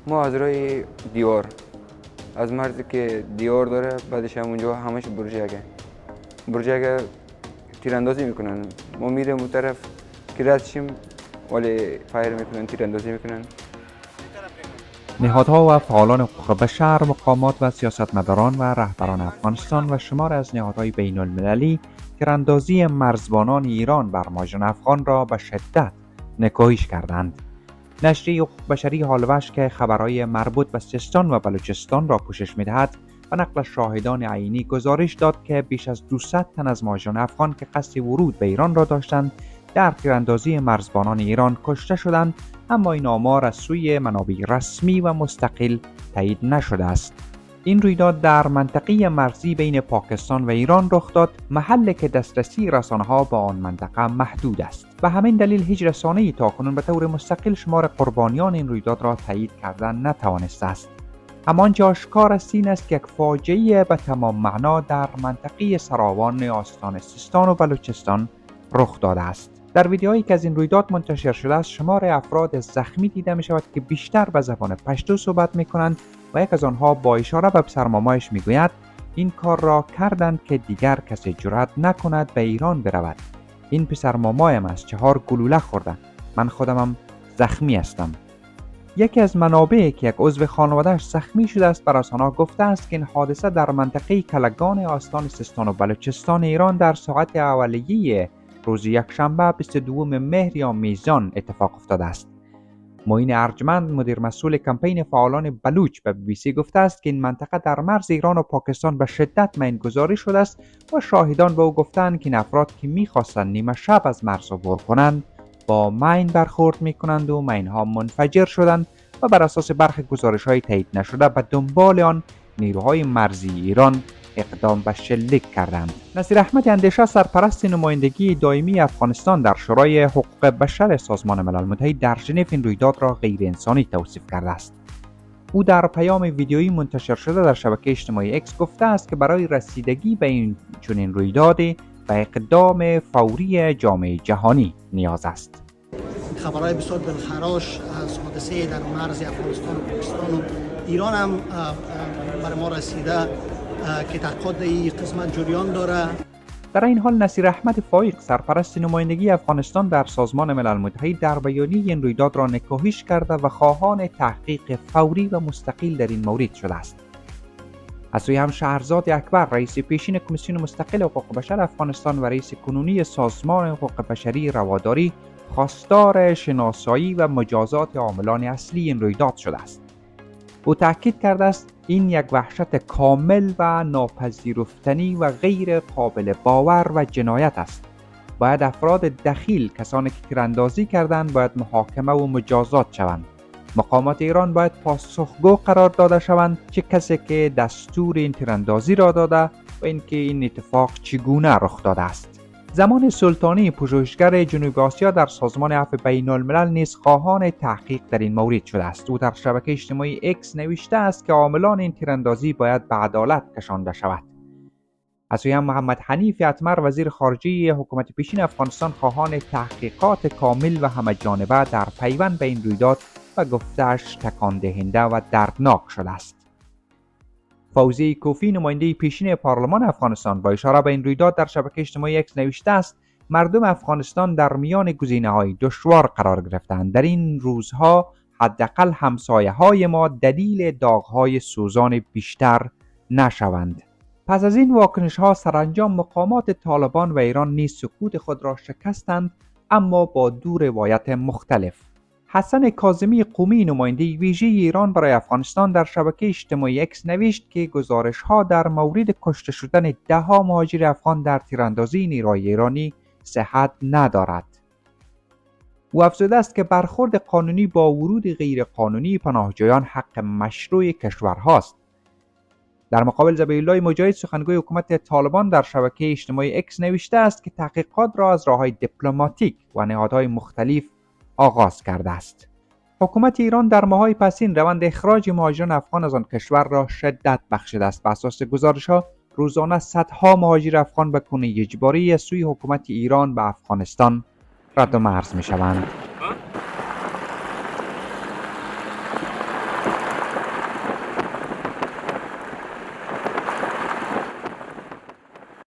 ما از روی دیوار، از مرزی که دیوار داره، بعدش هم اونجا همش برجگه تیراندازی میکنن. ما میریم اون طرف که رد شیم ولی فایر میکنن، تیراندازی میکنن. نهادها و فعالان حقوق بشر، مقامات و سیاستمداران و رهبران افغانستان و شمار از نهادهای بین المللی تیراندازی مرزبانان ایران بر ماجرای افغان را به شدت نکوهش کردند. نشریه حقوق بشری هالوش که خبرهای مربوط به سیستان و بلوچستان را پوشش می‌دهد و نقل شاهدان عینی گزارش داد که بیش از 200 تن از مهاجران افغان که قصد ورود به ایران را داشتند در تیراندازی مرزبانان ایران کشته شدند، اما این آمار از سوی منابع رسمی و مستقل تایید نشده است. این رویداد در منطقه مرزی بین پاکستان و ایران رخ داد، محلی که دسترسی رسانه‌ها به آن منطقه محدود است. به همین دلیل هیچ رسانه‌ای تاکنون به طور مستقل شمار قربانیان این رویداد را تایید کردن نتوانسته است. اما آنچه آشکار است این است که یک فاجعه به تمام معنا در منطقه سراوان آستان سیستان و بلوچستان رخ داده است. در ویدیوهایی که از این رویداد منتشر شده است، شمار افراد زخمی دیده می شود که بیشتر به زبان پشتو صحبت می کنند و یک از آنها با اشاره به پسر مامایش می گوید این کار را کردند که دیگر کسی جرأت نکند به ایران برود. این پسر مامایم است، 4 گلوله خورده. من خودمم زخمی هستم. یکی از منابعی که یک عضو خانواده‌اش زخمی شده است بر رسانه‌ها گفته است که این حادثه در منطقه کلگان آستان سیستان و بلوچستان ایران در ساعت اولیه روز یکشنبه 22 مهر یا میزان اتفاق افتاده است. معین ارجمند، مدیر مسئول کمپین فعالان بلوچ، به BBC گفته است که این منطقه در مرز ایران و پاکستان به شدت میانگذاری شده است و شاهدان به او گفتند که این افراد که می‌خواستند نیمه شب از مرز عبور کنند با مین برخورد می‌کنند و مین‌ها منفجر شدند و بر اساس برخی گزارش‌های تایید نشده به دنبال آن نیروهای مرزی ایران اقدام به شلیک کردند. نصیر احمد اندیشه، سرپرست نمایندگی دائمی افغانستان در شورای حقوق بشر سازمان ملل متحد، در ژنو این رویداد را غیر انسانی توصیف کرده است. او در پیام ویدیویی منتشر شده در شبکه اجتماعی اکس گفته است که برای رسیدگی به این چنین رویدادی به اقدام فوری جامعه جهانی نیاز است. خبرهای بسیار دلخراش از حادثه در مرز افغانستان و پاکستان و ایران هم برای ما رسیده که تحقیقات این قسمت جریان داره. در این حال نصیر احمد فایق، سرپرست نمایندگی افغانستان در سازمان ملل متحد، در بیانیه این رویداد را نکوهش کرده و خواهان تحقیق فوری و مستقل در این مورد شده است. از سوی هم شهرزاد اکبر، رئیس پیشین کمیسیون مستقل حقوق بشر افغانستان و رئیس کنونی سازمان حقوق بشری رواداری، خواستار شناسایی و مجازات عاملان اصلی این رویداد شده است. او تاکید کرده است این یک وحشت کامل و ناپذیرفتنی و غیر قابل باور و جنایت است. باید افراد دخیل، کسانی که تیراندازی کردند، باید محاکمه و مجازات شوند. مقامات ایران باید پاسخگو قرار داده شوند چه کسی که دستور این تیراندازی را داده و اینکه این اتفاق چگونه رخ داده است. زمان سلطانی، پژوهشگر جنوب آسیا در سازمان عفو بین الملل، نیز خواهان تحقیق در این مورد شده است. او در شبکه اجتماعی اکس نوشته است که عاملان این تیراندازی باید به عدالت کشانده شود. از سوی هم محمد حنیف اتمر، وزیر خارجه حکومت پیشین افغانستان، خواهان تحقیقات کامل و همه‌جانبه در پیوند به این رویداد و گفته‌اش تکان دهنده و دردناک شده است. فوزی کوفی، نماینده پیشین پارلمان افغانستان، با اشاره به این رویداد در شبکه اجتماعی اکس نوشته است مردم افغانستان در میان گزینه‌های دشوار قرار گرفتند. در این روزها حداقل همسایه‌های ما دلیل داغ‌های سوزان بیشتر نشوند. پس از این واکنش‌ها، سرانجام مقامات طالبان و ایران نیز سکوت خود را شکستند، اما با دو روایت مختلف. حسن کاظمی قومی، نماینده ویژه ایران برای افغانستان، در شبکه اجتماعی اکس نوشت که گزارش‌ها در مورد کشته شدن 10 مهاجر افغان در تیراندازی نیروهای ایرانی صحت ندارد. او افزوده است که برخورد قانونی با ورود غیرقانونی پناهجویان حق مشروع کشورهاست. در مقابل ذبیح‌الله مجاهد، سخنگوی حکومت طالبان، در شبکه اجتماعی اکس نوشته است که تحقیقات را از راه‌های دیپلماتیک و نهادهای مختلف آغاز کرده است. حکومت ایران در ماه‌های پسین روند اخراج مهاجران افغان از آن کشور را شدت بخشیده است. بر اساس گزارش‌ها روزانه صدها مهاجر افغان به گونه اجباری از سوی حکومت ایران به افغانستان رد و مرز می‌شوند.